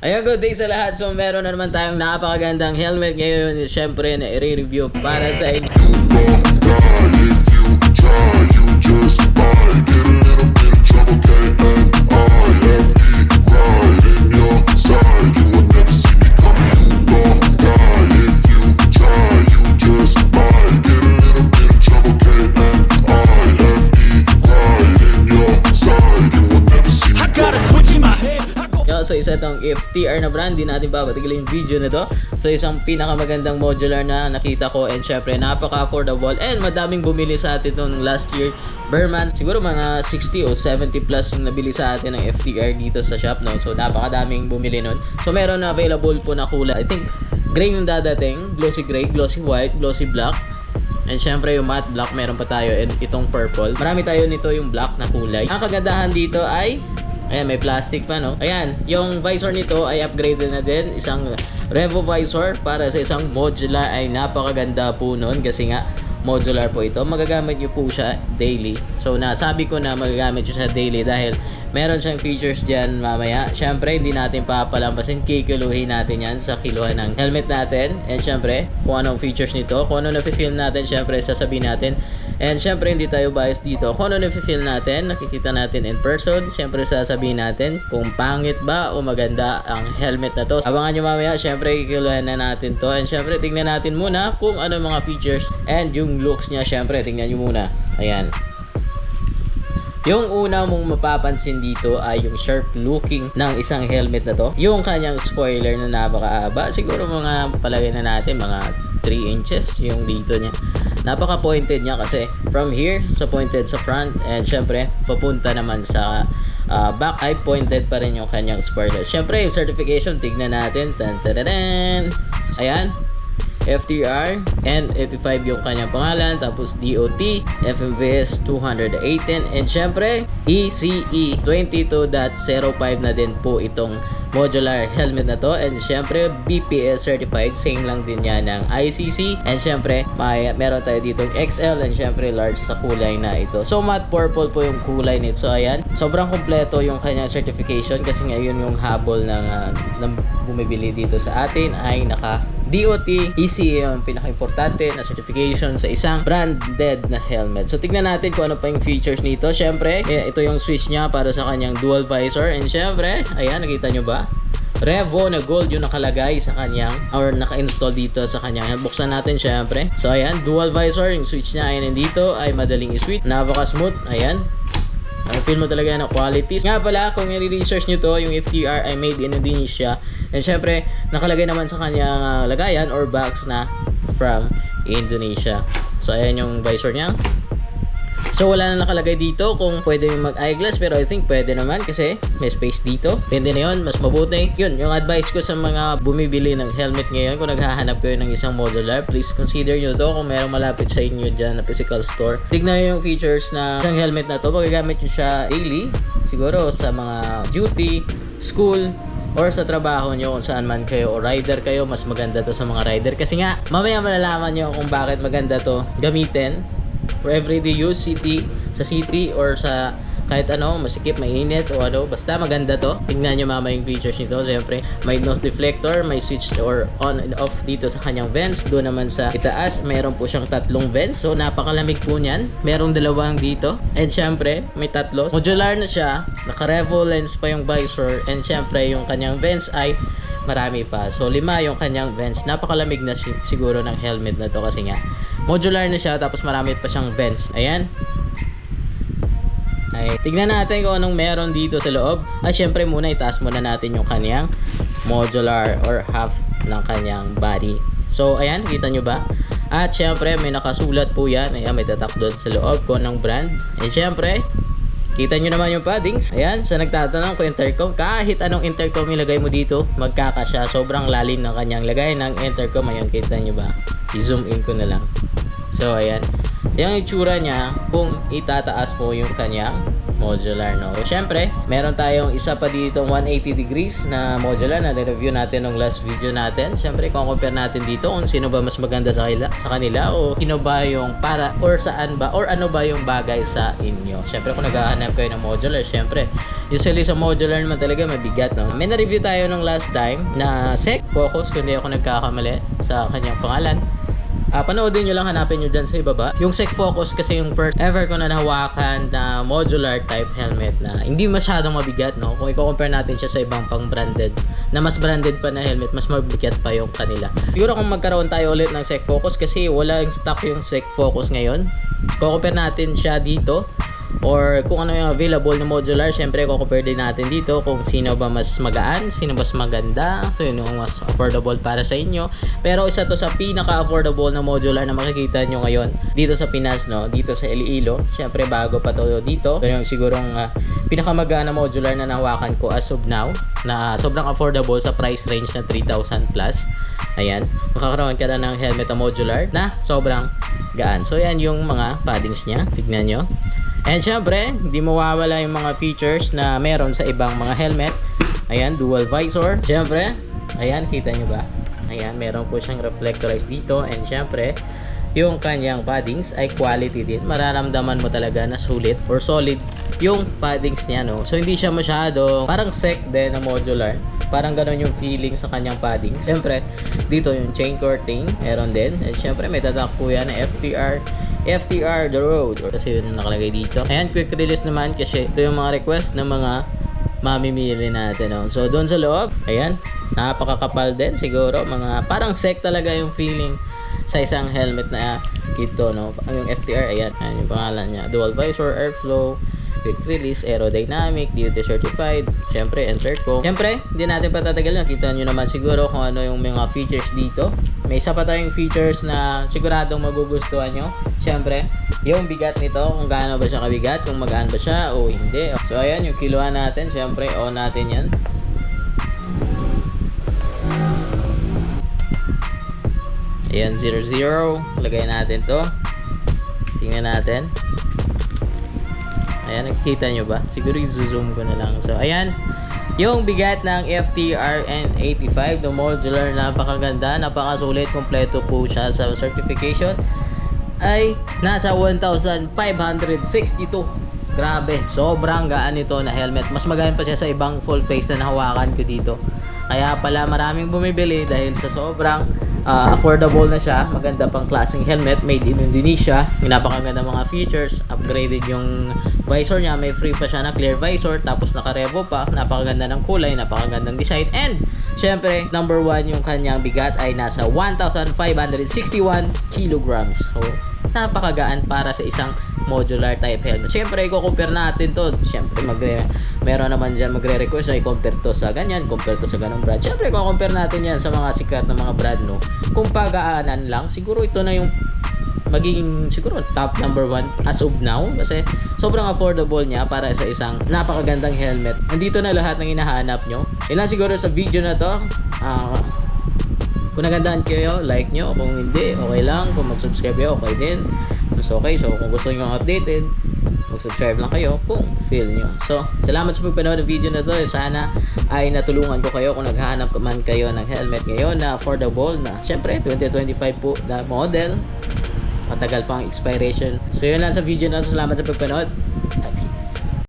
Ayan, good day sa lahat. So meron na naman tayong napakagandang helmet ngayon. Siyempre na i-review para sa inyo. So isa itong FTR na brand, di natin papatigilin yung video na to. So isang pinakamagandang modular na nakita ko, and syempre napaka-affordable and madaming bumili sa atin nung last year. Berman, siguro mga 60 o 70 plus yung nabili sa atin ng FTR dito sa shop, no? So napakadaming bumili nun. So meron na available po na kulay. I think gray yung dadating, glossy gray, glossy white, glossy black. And syempre yung matte black meron pa tayo, and itong purple. Marami tayo nito yung black na kulay. Ang kagandahan dito ay ayan, may plastic pa, no? Ayan, yung visor nito ay upgraded na din. Isang Revo visor para sa isang modular ay napakaganda po nun kasi nga modular po ito. Magagamit nyo po siya daily. So nasabi ko na magagamit nyo siya daily dahil meron siyang features dyan mamaya. Syempre hindi natin papalampasin, kikiluhin natin yan sa kiluhan ng helmet natin. And syempre kung anong features nito, kung ano na-feel natin, syempre sasabihin natin. And syempre hindi tayo bias dito. Kung ano na-feel natin, nakikita natin in person, syempre sasabihin natin kung pangit ba o maganda ang helmet na to. Abangan nyo mamaya, syempre kikiluhan na natin to. And syempre tingnan natin muna kung ano mga features and yung looks niya. Syempre tingnan nyo muna. Ayan. Yung una mong mapapansin dito ay yung sharp looking ng isang helmet na to. Yung kanyang spoiler na napakaaba. Siguro mga palagay na natin mga 3 inches yung dito niya. Napaka pointed niya kasi from here sa pointed sa front, and syempre papunta naman sa back ay pointed pa rin yung kanyang spoiler. Syempre yung certification tignan natin. Tan-tan-tan. Ayan, FTR N85 yung kanyang pangalan, tapos DOT FMVS 218, and syempre ECE 22.05 na din po itong modular helmet na to. And syempre BPS certified, same lang din yan ng ICC. And syempre meron tayo ditong XL and syempre large sa kulay na ito. So matte purple po yung kulay nito. So ayan, sobrang kompleto yung kanyang certification kasi ngayon yung habol ng bumibili dito sa atin ay naka DOT, ECE yung pinaka-importante na certification sa isang branded na helmet. So tignan natin kung ano pa yung features nito. Syempre, ito yung switch niya para sa kanyang dual visor. And syempre, ayan, nakita nyo ba? Revo na gold yung nakalagay sa kanyang or naka-install dito sa kanyang. Buksan natin syempre. So ayan, dual visor, yung switch niya ay nandito, ay madaling i-switch, napaka-smooth. Ayan. Feel mo talaga ng quality. Nga pala, kung i-research nyo to, yung FTR ay made in Indonesia. And syempre, nakalagay naman sa kanyang lagayan or box na from Indonesia. So ayan yung visor niya. So wala na nakalagay dito kung pwede mag eyeglass, pero I think pwede naman kasi may space dito. Pwede na yun, mas mabuti. Yun, yung advice ko sa mga bumibili ng helmet ngayon, kung naghahanap kayo ng isang modular, please consider nyo to kung merong malapit sa inyo dyan na physical store. Tignan nyo yung features na isang helmet na to. Magagamit nyo siya daily, siguro sa mga duty, school, or sa trabaho nyo kung saan man kayo, o rider kayo, mas maganda to sa mga rider. Kasi nga, mamaya malalaman nyo kung bakit maganda to gamitin for everyday use, sa city or sa kahit ano, masikip, mainit o ano, basta maganda to. Tingnan nyo mama yung features nito. Siyempre, may nose deflector, may switch or on and off dito sa kanyang vents. Doon naman sa itaas, meron po siyang 3 vents. So, napakalamig po niyan. Merong 2 dito. And syempre, may 3. Modular na siya. Naka-revo lens pa yung visor. And syempre, yung kanyang vents ay marami pa. So, 5 yung kanyang vents. Napakalamig na siguro ng helmet na to kasi nga modular na siya, tapos marami pa siyang vents. Ayan. Ay, tignan natin kung anong meron dito sa loob. At syempre muna, itaas muna natin yung kanyang modular or half ng kanyang body. So, ayan, kita nyo ba? At syempre, may nakasulat po yan. Ayan, may tatak doon sa loob kung anong brand. And syempre, kita nyo naman yung paddings. Ayan, sa nagtatanong kung intercom, kahit anong intercom ilagay mo dito, magkakasya. Sobrang lalim ng kanyang lagay ng intercom. Ayan, kita nyo ba? I-zoom in ko na lang. So ayan, yung itsura niya kung itataas mo yung kanyang modular, no? Siyempre, meron tayong isa pa dito 180 degrees na modular na review natin nung last video natin. Siyempre, compare natin dito kung sino ba mas maganda sa kanila o sino ba yung para or saan ba or ano ba yung bagay sa inyo. Siyempre, kung naghahanap kayo ng modular, siyempre, usually sa modular naman talaga mabigat, no? May na-review tayo nung last time na SEC Focus, kung hindi ako nagkakamali sa kanyang pangalan. Panoodin nyo lang, hanapin nyo dyan sa ibaba. Yung SEC Focus kasi yung first ever ko na nahawakan na modular type helmet na hindi masyadong mabigat, no? Kung i-compare natin siya sa ibang pang branded na mas branded pa na helmet, mas mabigat pa yung kanila. Siguro kung magkaroon tayo ulit ng SEC Focus kasi wala yung stock yung SEC Focus ngayon, compare natin siya dito or kung ano yung available na modular, syempre compare din natin dito kung sino ba mas magaan, sino mas maganda, so yun yung mas affordable para sa inyo. Pero isa to sa pinaka-affordable na modular na makikita nyo ngayon dito sa Pinas, no? Dito sa Iloilo. Syempre bago pa to dito, pero yung sigurong pinakamagaan na modular na nahawakan ko as of now, na sobrang affordable sa price range na 3,000 plus. Ayan, makakaroon ka na ng helmet na modular na sobrang gaan. So yan yung mga paddings nya, tignan nyo. And syempre, hindi mawawala yung mga features na meron sa ibang mga helmet. Ayan, dual visor. Syempre, ayan, kita nyo ba? Ayan, meron po siyang reflectorized dito. And syempre, yung kanyang paddings ay quality din. Mararamdaman mo talaga na sulit or solid yung paddings niya, no? So, hindi siya masyado parang SEC din na modular. Parang ganun yung feeling sa kanyang paddings. Syempre, dito yung chain courting, meron din. And syempre, may tatak po yan na FTR the road, or kasi yun nakalagay dito. Ayan, quick release naman kasi ito yung mga request ng mga mamimili natin, no? So doon sa loob, ayan, napakakapal din siguro, mga parang SEC talaga yung feeling sa isang helmet na ito, no? Yung FTR, ayan yung pangalan niya, dual visor, airflow, quick release, aerodynamic, DOT certified, syempre enter ko. Syempre, hindi natin patatagal, nakita nyo naman siguro kung ano yung mga features dito. May isa pa tayong features na siguradong magugustuhan nyo. Syempre, yung bigat nito, kung gaano ba siya kabigat, kung magaan ba siya o hindi. So ayan, yung kiluhan natin, syempre on natin yan. Ayan, 0.0, lagay natin to, tingnan natin. Ayan, nakikita nyo ba? Siguro i-zoom ko na lang. So, ayan. Yung bigat ng FTR N85 na modular, napakaganda, napakasulit, kompleto po siya sa certification. Ay nasa 1,562. Grabe, sobrang gaan ito na helmet. Mas magaan pa siya sa ibang full face na nahawakan ko dito. Kaya pala maraming bumibili dahil sa sobrang affordable na siya. Maganda pang klaseng helmet, made in Indonesia. May napakaganda mga features, upgraded yung visor niya, may free pa siya na clear visor, tapos naka-revo pa, napakaganda ng kulay, napakagandang design, and syempre, number 1 yung kanyang bigat ay nasa 1,561 kilograms. So, napakagaan para sa isang modular type helmet. Syempre, i-compare natin to. Syempre, meron naman dyan magre-request na i-compare to sa ganyan, compare to sa ganang brand. Syempre, i-compare natin yan sa mga sikat na mga brand, no? Kung pagaanan lang, siguro ito na yung magiging siguro top number 1 as of now kasi sobrang affordable niya para sa isang napakagandang helmet. Nandito na lahat ng hinahanap nyo. Yun lang siguro sa video na to. Kung nagandahan kayo, like nyo. Kung hindi, okay lang. Kung mag-subscribe kayo, okay din. So okay, so kung gusto nyo updated, mag-subscribe lang kayo kung feel nyo. So, salamat sa pagpanood ng video na to. Sana ay natulungan ko kayo kung naghahanap man kayo ng helmet ngayon na affordable na syempre 2025 po na model. Matagal pang expiration. So yun lang sa video na to. Salamat sa pagpanood.